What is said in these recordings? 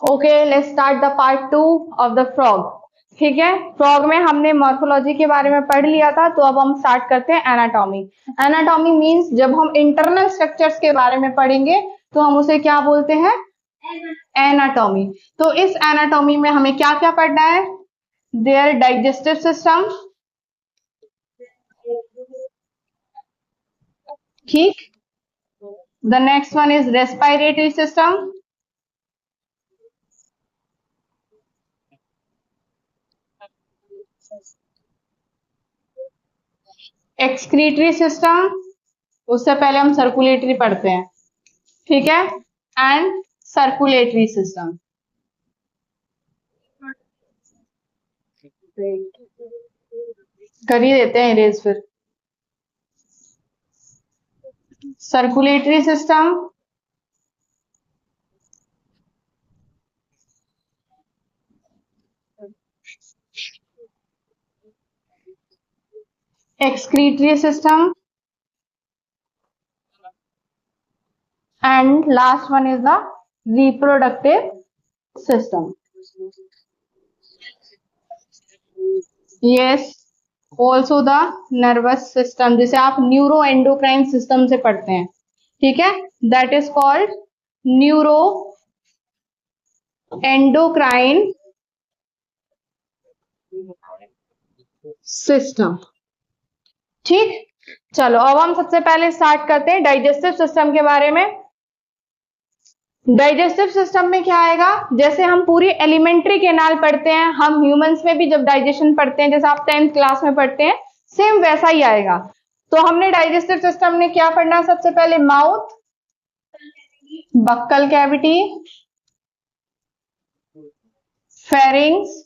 Okay, let's start the part 2 of the frog. ठीक है, frog में हमने मॉर्फोलॉजी के बारे में पढ़ लिया था, तो अब हम स्टार्ट करते हैं एनाटॉमी। एनाटॉमी मींस जब हम इंटरनल स्ट्रक्चर्स के बारे में पढ़ेंगे तो हम उसे क्या बोलते हैं? एनाटॉमी। तो इस एनाटॉमी में हमें क्या क्या पढ़ना है? देयर डाइजेस्टिव सिस्टम, ठीक। The next one is respiratory system, excretory system, उससे पहले हम सर्कुलेटरी पढ़ते हैं, ठीक है, एंड सर्कुलेटरी सिस्टम। कर ही देते हैं इरेज फिर। Circulatory system, excretory system, and last one is the reproductive system. Yes, also the nervous system, जिसे आप न्यूरो एंडोक्राइन सिस्टम से पढ़ते हैं, ठीक है, that is called neuro endocrine system. ठीक, चलो अब हम सबसे पहले स्टार्ट करते हैं डाइजेस्टिव सिस्टम के बारे में। डाइजेस्टिव सिस्टम में क्या आएगा? जैसे हम पूरी एलिमेंट्री कैनाल पढ़ते हैं, हम ह्यूमंस में भी जब डाइजेशन पढ़ते हैं, जैसे आप 10th क्लास में पढ़ते हैं, सेम वैसा ही आएगा। तो हमने डाइजेस्टिव सिस्टम में क्या पढ़ना है? सबसे पहले mouth, buccal cavity, pharynx,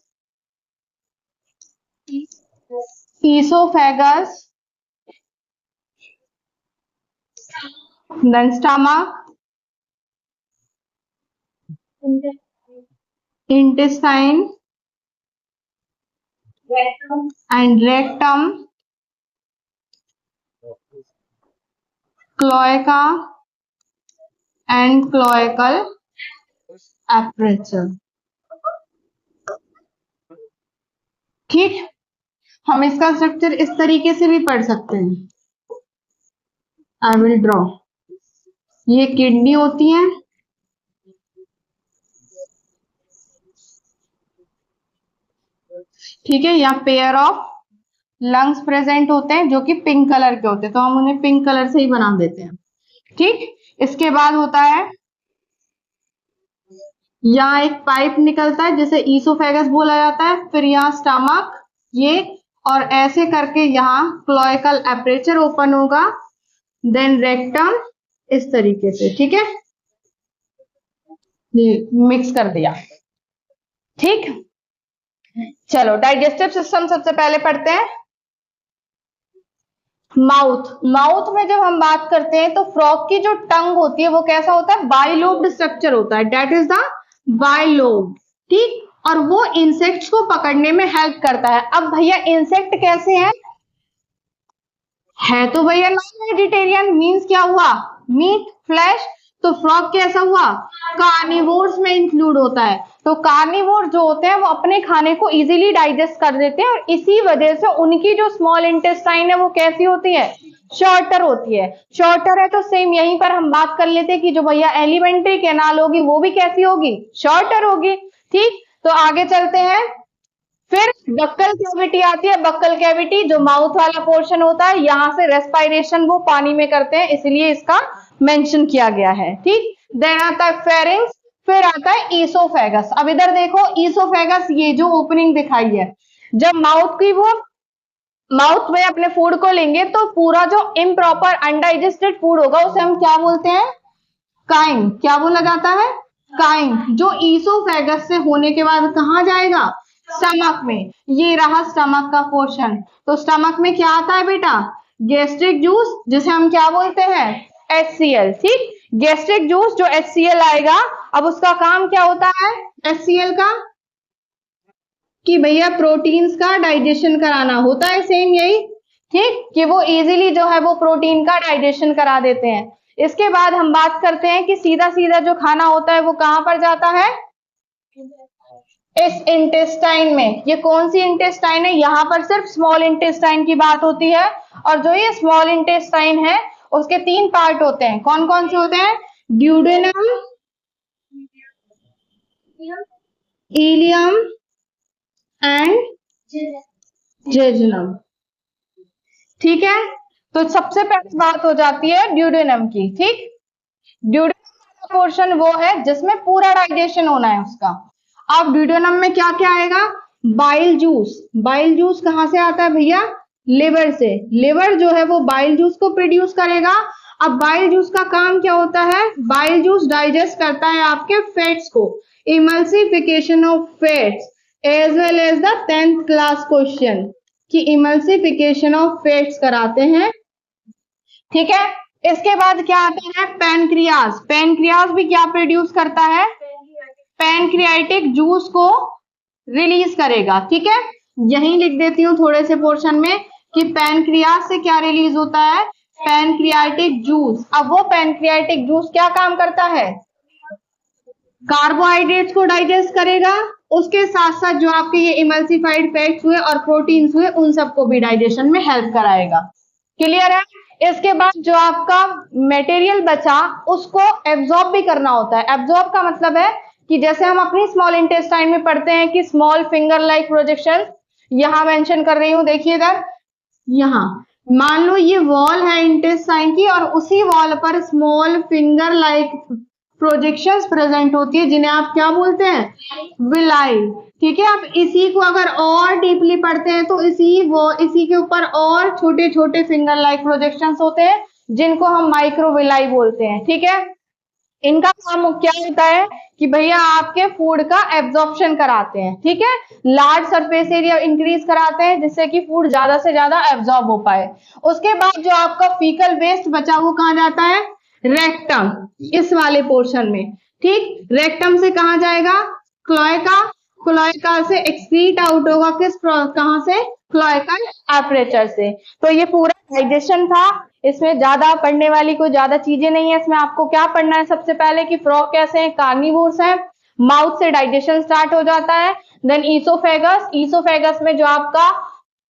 oesophagus, then stomach, intestine and rectum, cloaca and cloacal aperture। ठीक, हम इसका स्ट्रक्चर इस तरीके से भी पढ़ सकते हैं। I will draw. ये किडनी होती है, ठीक है, या पेयर ऑफ लंग्स प्रेजेंट होते हैं जो कि पिंक कलर के होते हैं, तो हम उन्हें पिंक कलर से ही बना देते हैं। ठीक, इसके बाद होता है यहाँ एक पाइप निकलता है जिसे ईसोफेगस बोला जाता है, फिर यहाँ स्टमक, ये, और ऐसे करके यहाँ क्लोएकल एपरेचर ओपन होगा, देन रेक्टम, इस तरीके से। ठीक है, ये मिक्स कर दिया। ठीक, चलो डाइजेस्टिव सिस्टम सबसे पहले पढ़ते हैं। माउथ, माउथ में जब हम बात करते हैं तो फ्रॉग की जो टंग होती है वो कैसा होता है? बाइलोब्ड स्ट्रक्चर होता है, डेट इज द बाइलोब। ठीक, और वो इंसेक्ट्स को पकड़ने में हेल्प करता है। अब भैया इंसेक्ट कैसे हैं? है तो भैया नॉन वेजिटेरियन, मीन्स क्या हुआ? Meet, flash. तो फ्रॉग कैसा हुआ? कार्निवोर्स में इंक्लूड होता है। तो कार्निवोर जो होते हैं वो अपने खाने को इजीली डाइजेस्ट कर देते हैं, और इसी वजह से उनकी जो स्मॉल इंटेस्टाइन है वो कैसी होती है? शॉर्टर होती है। शॉर्टर है तो सेम यहीं पर हम बात कर लेते हैं कि जो भैया एलिमेंट्री कैनाल होगी वो भी कैसी होगी? शॉर्टर होगी। ठीक, तो आगे चलते हैं। फिर बक्कल कैविटी आती है। बक्कल कैविटी जो माउथ वाला पोर्शन होता है, यहां से रेस्पिरेशन वो पानी में करते हैं, इसलिए इसका मेंशन किया गया है। ठीक, देन आता है फेरिंग्स, फिर आता है ईसोफेगस। अब इधर देखो, ईसोफेगस ये जो ओपनिंग दिखाई है, जब माउथ की वो माउथ में अपने फूड को लेंगे तो पूरा जो इम्प्रॉपर अनडाइजेस्टेड फूड होगा उसे हम क्या बोलते हैं? काइम। क्या बोला जाता है? काइम। जो ईसोफेगस से होने के बाद कहां जाएगा? स्टमक में। ये रहा स्टमक का पोर्शन। तो स्टमक में क्या आता है बेटा? गैस्ट्रिक जूस, जिसे हम क्या बोलते हैं? HCl। ठीक, गैस्ट्रिक जूस जो HCl आएगा, अब उसका काम क्या होता है HCl का? कि भैया प्रोटीन्स का डाइजेशन कराना होता है, सेम यही। ठीक, कि वो इजीली जो है वो प्रोटीन का डाइजेशन करा देते हैं। इसके बाद हम बात करते हैं कि सीधा सीधा जो खाना होता है वो कहां पर जाता है, इस इंटेस्टाइन में। ये कौन सी इंटेस्टाइन है, यहां पर सिर्फ स्मॉल इंटेस्टाइन की बात होती है। और जो ये स्मॉल इंटेस्टाइन है उसके 3 पार्ट होते हैं, कौन कौन से होते हैं, ड्यूडेनम, इलियम एंड जेजुनम। ठीक है, तो सबसे पहले बात हो जाती है ड्यूडेनम की। ठीक, ड्यूडेनम का पोर्शन वो है जिसमें पूरा डाइजेशन होना है उसका। अब ड्यूडेनम में क्या क्या आएगा, बाइल जूस। बाइल जूस कहां से आता है भैया, लिवर से। लिवर जो है वो बाइल जूस को प्रोड्यूस करेगा। अब बाइल जूस का काम क्या होता है, बाइल जूस डाइजेस्ट करता है आपके फैट्स को, emulsification of fats, as well as the 10th class question कि इमल्सिफिकेशन ऑफ फैट्स कराते हैं। ठीक है, इसके बाद क्या आता है, पैनक्रियाज। पैनक्रियाज भी क्या प्रोड्यूस करता है, पैनक्रियाटिक जूस को रिलीज करेगा। ठीक है, यहीं लिख देती हूं थोड़े से पोर्शन में कि पैनक्रियाज से क्या रिलीज होता है, पैनक्रियाटिक जूस। अब वो पैनक्रियाटिक जूस क्या काम करता है, कार्बोहाइड्रेट्स को डाइजेस्ट करेगा, उसके साथ साथ जो आपके ये इमल्सिफाइड फैट्स हुए और प्रोटीन्स हुए उन सबको भी डाइजेशन में हेल्प कराएगा। क्लियर है। इसके बाद जो आपका मटेरियल बचा उसको एब्जॉर्ब भी करना होता है। एब्जॉर्ब का मतलब है कि जैसे हम अपनी स्मॉल इंटेस्टाइन में पढ़ते हैं कि स्मॉल फिंगर लाइक प्रोजेक्शन, यहां मेंशन कर रही हूं, देखिए इधर, यहां मान लो ये वॉल है इंटेस्टाइन की और उसी वॉल पर small finger like projections present होती है जिन्हें आप क्या बोलते हैं, विलाई। ठीक है, आप इसी को अगर और डीपली पढ़ते हैं तो इसी के ऊपर और छोटे छोटे फिंगर लाइक प्रोजेक्शंस होते हैं जिनको हम माइक्रोविलाई बोलते हैं। ठीक है, इनका काम क्या होता है कि भैया आपके फूड का एब्जॉर्प्शन कराते हैं। ठीक है, लार्ज सरफेस एरिया इंक्रीज कराते हैं जिससे कि फूड ज्यादा से ज्यादा एब्जॉर्ब हो पाए। उसके बाद जो आपका फीकल वेस्ट बचा वो कहां जाता है, रेक्टम, इस वाले पोर्शन में। ठीक, रेक्टम से कहां जाएगा, क्लोएका, क्लोएका से एक्सक्रीट आउट होगा कहां से, क्लोएकल एपरेचर से। तो ये पूरा डाइजेशन था, इसमें ज्यादा पढ़ने वाली कोई ज्यादा चीजें नहीं है। इसमें आपको क्या पढ़ना है, सबसे पहले कि फ्रॉग कैसे हैं, कार्निवोर्स हैं, माउथ से डाइजेशन स्टार्ट हो जाता है। देन ईसोफेगस, ईसोफेगस में जो आपका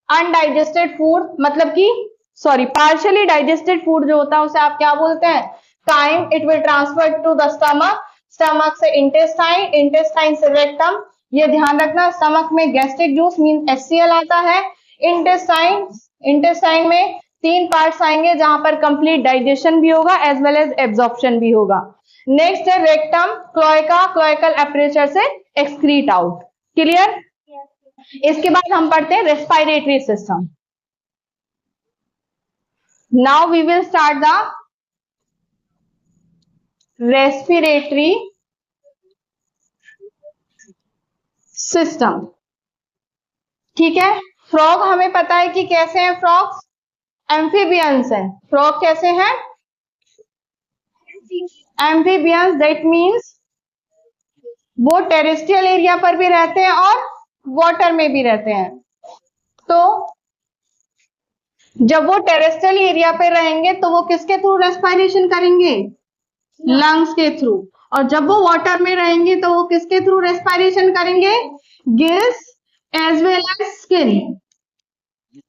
अनडाइजेस्टेड फूड मतलब कि पार्शियली डाइजेस्टेड फूड जो होता है उसे आप क्या बोलते हैं, chyme. It will transfer to the stomach, stomach से इंटेस्टाइन, इंटेस्टाइन से रेक्टम। ये ध्यान रखना, स्टमक में गैस्ट्रिक जूस मीन HCl आता है। इंटेस्टाइन में 3 पार्ट्स आएंगे जहां पर कंप्लीट डाइजेशन भी होगा एज वेल एज एब्जॉर्प्शन भी होगा। नेक्स्ट है रेक्टम, क्लोएका, क्लोएकल एपरेचर से एक्सक्रीट आउट। क्लियर। इसके बाद हम पढ़ते हैं respiratory system. Now we will start the respiratory system. ठीक है, फ्रॉग हमें पता है कि कैसे हैं फ्रॉग्स, एम्फीबियंस हैं। फ्रॉग कैसे हैं, एम्फीबियंस, दैट मीन्स वो टेरेस्ट्रियल एरिया पर भी रहते हैं और वाटर में भी रहते हैं। तो जब वो टेरेस्ट्रियल एरिया पे रहेंगे तो वो किसके थ्रू रेस्पिरेशन करेंगे, लंग्स के थ्रू। और जब वो वाटर में रहेंगे तो वो किसके थ्रू रेस्पिरेशन करेंगे, gills as well as skin.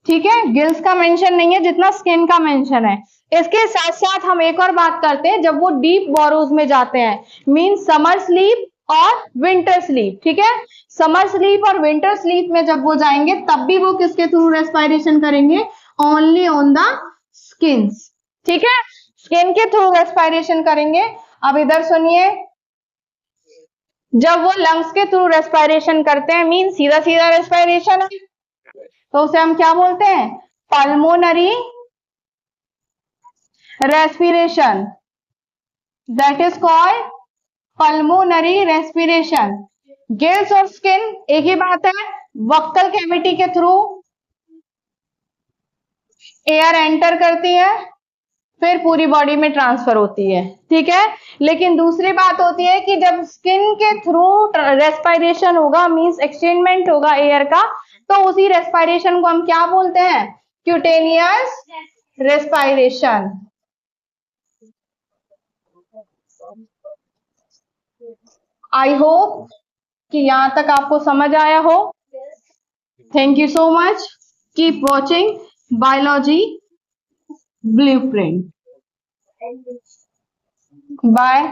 ठीक है, गिल्स का मेंशन नहीं है जितना स्किन का मेंशन है। इसके साथ साथ हम एक और बात करते हैं, जब वो डीप बोरोज में जाते हैं मीन समर स्लीप और विंटर स्लीप। ठीक है, समर स्लीप और विंटर स्लीप में जब वो जाएंगे तब भी वो किसके थ्रू रेस्पिरेशन करेंगे, ओनली ऑन द स्किन। ठीक है, स्किन के थ्रू रेस्पिरेशन करेंगे। अब इधर सुनिए, जब वो लंग्स के थ्रू रेस्पिरेशन करते हैं मीन सीधा सीधा रेस्पिरेशन है तो उसे हम क्या बोलते हैं, pulmonary respiration, that is called pulmonary respiration. Gills और स्किन एक ही बात है, वक्कल कैविटी के थ्रू एयर एंटर करती है फिर पूरी बॉडी में ट्रांसफर होती है। ठीक है, लेकिन दूसरी बात होती है कि जब स्किन के थ्रू रेस्पिरेशन होगा मींस एक्सचेंजमेंट होगा एयर का, तो उसी रेस्पिरेशन को हम क्या बोलते हैं, क्यूटेनियस रेस्पिरेशन। आई होप कि यहाँ तक आपको समझ आया हो। Thank you so much. Keep watching Biology Blueprint. Bye.